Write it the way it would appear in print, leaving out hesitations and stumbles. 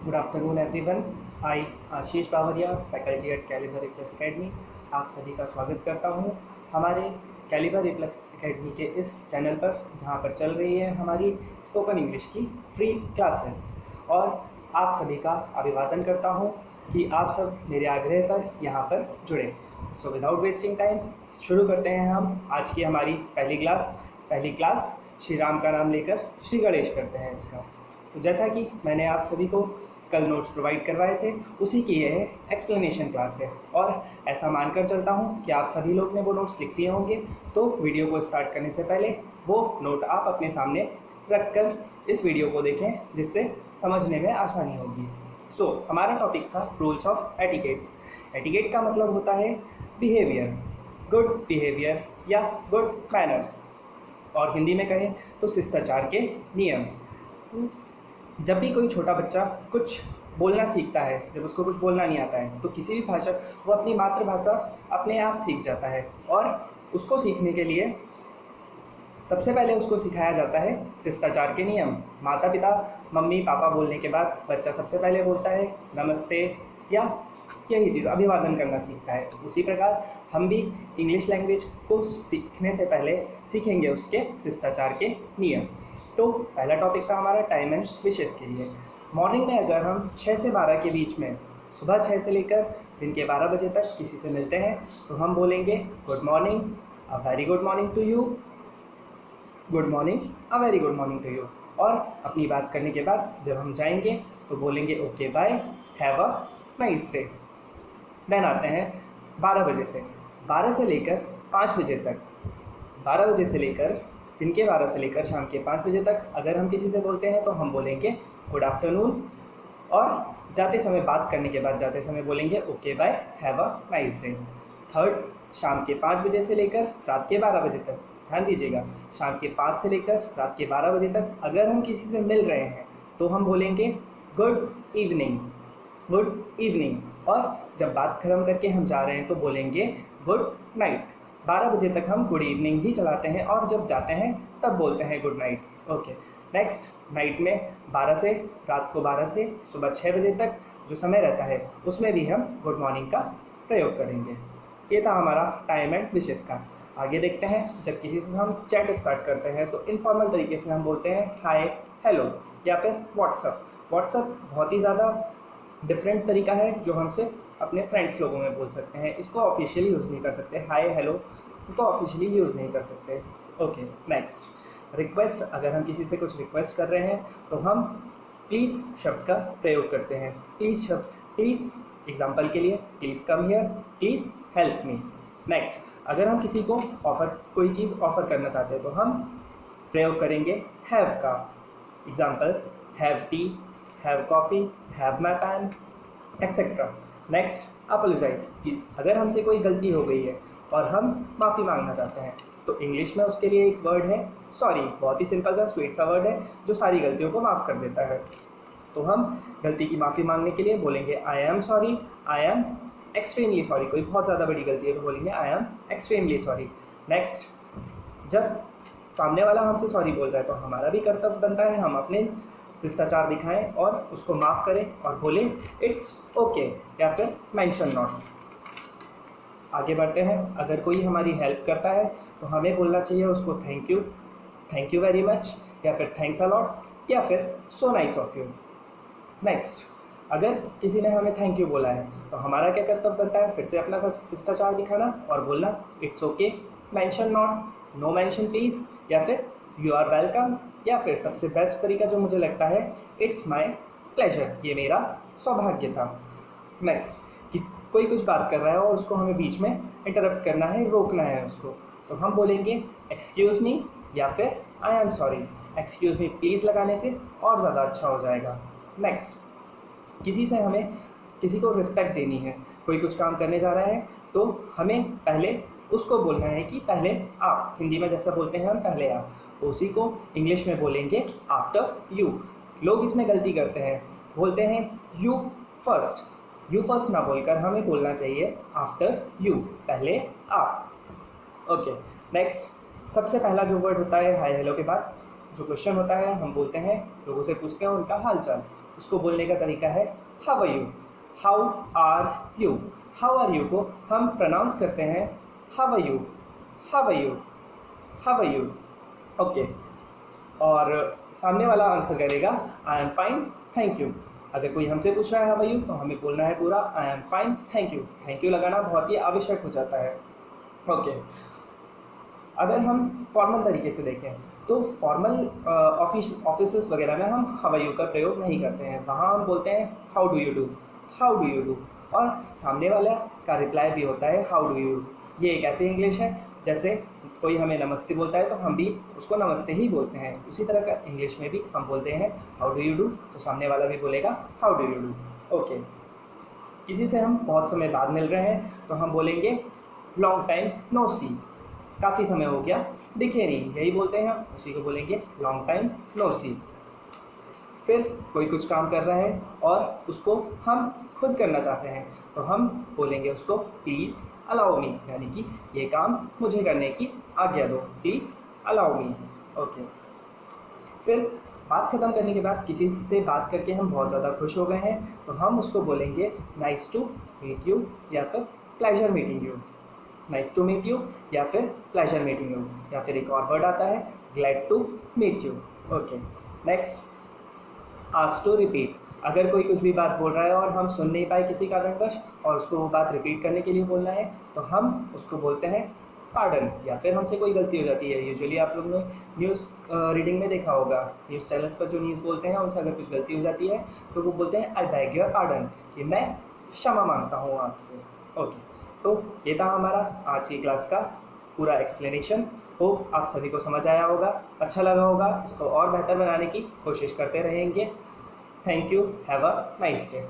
Good afternoon everyone. I Ashish Bawaria faculty at Caliber Reflex Academy आप सभी का स्वागत करता हूं हमारे कैलिबर रिफ्लेक्स एकेडमी के इस चैनल पर, जहां पर चल रही है हमारी स्पोकन इंग्लिश की फ्री क्लासेस। और आप सभी का अभिवादन करता हूं कि आप सब मेरे आग्रह पर यहां पर जुड़े। सो विदाउट वेस्टिंग टाइम शुरू करते हैं हम आज की हमारी पहली क्लास श्री राम का नाम लेकर श्री गणेश करते हैं इसका। तो जैसा कि मैंने आप सभी को कल नोट्स प्रोवाइड करवाए थे, उसी की यह एक्सप्लेनेशन क्लास है। और ऐसा मानकर चलता हूं कि आप सभी लोग ने वो नोट्स लिख लिए होंगे, तो वीडियो को स्टार्ट करने से पहले वो नोट आप अपने सामने रखकर इस वीडियो को देखें, जिससे समझने में आसानी होगी। सो हमारा टॉपिक था रूल्स ऑफ एटिकेट्स। एटिकेट का मतलब होता है बिहेवियर, गुड बिहेवियर या गुड मैनर्स, और हिंदी में कहें तो शिष्टाचार के नियम। जब भी कोई छोटा बच्चा कुछ बोलना सीखता है, जब उसको कुछ बोलना नहीं आता है, तो किसी भी भाषा वो अपनी मातृभाषा अपने आप सीख जाता है। और उसको सीखने के लिए सबसे पहले उसको सिखाया जाता है शिष्टाचार के नियम। माता पिता मम्मी पापा बोलने के बाद बच्चा सबसे पहले बोलता है नमस्ते, या यही चीज़ अभिवादन करना सीखता है। उसी प्रकार हम भी इंग्लिश लैंग्वेज को सीखने से पहले सीखेंगे उसके शिष्टाचार के नियम। तो पहला टॉपिक था हमारा टाइम एंड विशेस के लिए। मॉर्निंग में अगर हम 6 से 12 के बीच में, सुबह 6 से लेकर दिन के 12 बजे तक किसी से मिलते हैं, तो हम बोलेंगे good morning, a very good morning to you, good morning, a very good morning to you. और अपनी बात करने के बाद जब हम जाएंगे तो बोलेंगे okay bye, have a nice day. Then आते हैं 12 बजे से, 12 से लेकर 5 बजे तक, 12 बजे से लेकर दिन के 12 से लेकर शाम के 5 बजे तक अगर हम किसी से बोलते हैं तो हम बोलेंगे गुड आफ्टरनून। और जाते समय, बात करने के बाद जाते समय बोलेंगे okay bye, have a nice day. Third, शाम के 5 बजे से लेकर रात के 12 बजे तक, ध्यान दीजिएगा, शाम के 5 से लेकर रात के 12 बजे तक अगर हम किसी से मिल रहे हैं तो हम बोलेंगे गुड इवनिंग, गुड इवनिंग। और जब बात खत्म करके हम जा रहे हैं तो बोलेंगे गुड नाइट। 12 बजे तक हम गुड इवनिंग ही चलाते हैं, और जब जाते हैं तब बोलते हैं good night. Okay, next, night में 12 से, रात को 12 से सुबह 6 बजे तक जो समय रहता है उसमें भी हम गुड मॉर्निंग का प्रयोग करेंगे। ये था हमारा टाइम एंड विशेस का। आगे देखते हैं, जब किसी से हम चैट स्टार्ट करते हैं तो इनफॉर्मल तरीके से हम बोलते हैं हाय, हेलो, या फिर व्हाट्सअप। व्हाट्सअप बहुत ही ज़्यादा डिफरेंट तरीका है जो हम सिर्फ अपने फ्रेंड्स लोगों में बोल सकते हैं। इसको ऑफिशियली यूज़ नहीं कर सकते, हाय हेलो को ऑफिशियली यूज़ नहीं कर सकते। Okay, next, request. अगर हम किसी से कुछ रिक्वेस्ट कर रहे हैं तो हम प्लीज़ शब्द का प्रयोग करते हैं। प्लीज़ शब्द, प्लीज़ एग्जांपल के लिए please come here, please help me. Next, अगर हम किसी को कोई चीज़ ऑफ़र करना चाहते हैं तो हम प्रयोग करेंगे हैव का। Example, have tea, have coffee, have my pen, etcetera. Next, apologise, कि अगर हमसे कोई गलती हो गई है और हम माफ़ी मांगना चाहते हैं तो इंग्लिश में उसके लिए एक वर्ड है सॉरी। बहुत ही सिंपल सा स्वीट सा वर्ड है जो सारी गलतियों को माफ़ कर देता है। तो हम गलती की माफ़ी मांगने के लिए बोलेंगे I am sorry, I am extremely sorry. कोई बहुत ज़्यादा बड़ी गलती है तो बोलेंगे I am extremely sorry. Next, जब सामने वाला हमसे सॉरी बोल रहा है तो हमारा भी कर्तव्य बनता है हम अपने शिष्टाचार दिखाएं और उसको माफ़ करें और बोले इट्स ओके, या फिर मेंशन नॉट। आगे बढ़ते हैं, अगर कोई हमारी हेल्प करता है तो हमें बोलना चाहिए उसको थैंक यू वेरी मच, या फिर थैंक्स अ लॉट, या फिर so nice of you. Next, अगर किसी ने हमें थैंक यू बोला है तो हमारा क्या कर्तव्य बनता है, फिर से अपना शिष्टाचार दिखाना और बोलना it's okay, mention not, no mention please, या फिर यू आर वेलकम, या फिर सबसे बेस्ट तरीका जो मुझे लगता है इट्स माई प्लेजर, ये मेरा सौभाग्य था। नेक्स्ट, कोई कुछ बात कर रहा है और उसको हमें बीच में इंटरप्ट करना है, रोकना है उसको, तो हम बोलेंगे एक्सक्यूज़ मी, या फिर I am sorry. Excuse me please लगाने से और ज़्यादा अच्छा हो जाएगा। नेक्स्ट, किसी को रिस्पेक्ट देनी है, कोई कुछ काम करने जा रहा है तो हमें पहले उसको बोलना है कि पहले आप, हिंदी में जैसा बोलते हैं हम पहले आप, तो उसी को इंग्लिश में बोलेंगे आफ्टर यू। लोग इसमें गलती करते हैं, बोलते हैं यू फर्स्ट। यू फर्स्ट ना बोलकर हमें बोलना चाहिए आफ्टर यू, पहले आप। ओके, नेक्स्ट, सबसे पहला जो वर्ड होता है हाय हेलो के बाद जो क्वेश्चन होता है हम बोलते हैं, लोगों से पूछते हैं उनका हाल चाल। उसको बोलने का तरीका है how are you. How are you, how are you को हम प्रोनाउंस करते हैं how are you, how are you, how are you. Okay, और सामने वाला आंसर करेगा I am fine thank you. अगर कोई हमसे पूछ रहा है हाउ आर यू तो हमें बोलना है पूरा आई am fine thank you. Thank you लगाना बहुत ही आवश्यक हो जाता है। ओके, अगर हम फॉर्मल तरीके से देखें तो फॉर्मल ऑफिस वगैरह में हम हाउ आर यू का प्रयोग नहीं करते हैं, वहाँ हम बोलते हैं how do you do, how do you do. और सामने वाला का रिप्लाई भी होता है हाउ डू यू। ये एक ऐसी इंग्लिश है जैसे कोई हमें नमस्ते बोलता है तो हम भी उसको नमस्ते ही बोलते हैं, उसी तरह का इंग्लिश में भी हम बोलते हैं हाउ डू यू डू, तो सामने वाला भी बोलेगा how do you do. Okay, किसी से हम बहुत समय बाद मिल रहे हैं तो हम बोलेंगे लॉन्ग टाइम नो सी, काफ़ी समय हो गया दिखे नहीं, यही बोलते हैं हम, उसी को बोलेंगे लॉन्ग टाइम नो सी। फिर कोई कुछ काम कर रहा है और उसको हम खुद करना चाहते हैं तो हम बोलेंगे उसको प्लीज़ अलाउ मी, यानी कि ये काम मुझे करने की आज्ञा दो, प्लीज़ अलाउ मी। ओके, फिर बात ख़त्म करने के बाद किसी से बात करके हम बहुत ज़्यादा खुश हो गए हैं तो हम उसको बोलेंगे नाइस टू मीट यू या फिर pleasure meeting you, nice to meet you या फिर प्लेजर मीटिंग यू, या फिर एक और वर्ड आता है glad to meet you. Okay, next ask to repeat. अगर कोई कुछ भी बात बोल रहा है और हम सुन नहीं पाए किसी कारणवश और उसको वो बात रिपीट करने के लिए बोलना है तो हम उसको बोलते हैं पार्डन, या फिर हमसे कोई गलती हो जाती है। यूजुअली आप लोग ने न्यूज़ रीडिंग में देखा होगा, न्यूज़ चैनल्स पर जो न्यूज़ बोलते हैं उनसे अगर कुछ गलती हो जाती है तो वो बोलते हैं आई बैग योर पार्डन, कि मैं क्षमा मांगता हूँ आपसे। ओके, तो ये था हमारा आज की क्लास का पूरा एक्सप्लेनेशन। होप आप सभी को समझ आया होगा, अच्छा लगा होगा, इसको और बेहतर बनाने की कोशिश करते रहेंगे। Thank you, have a nice day.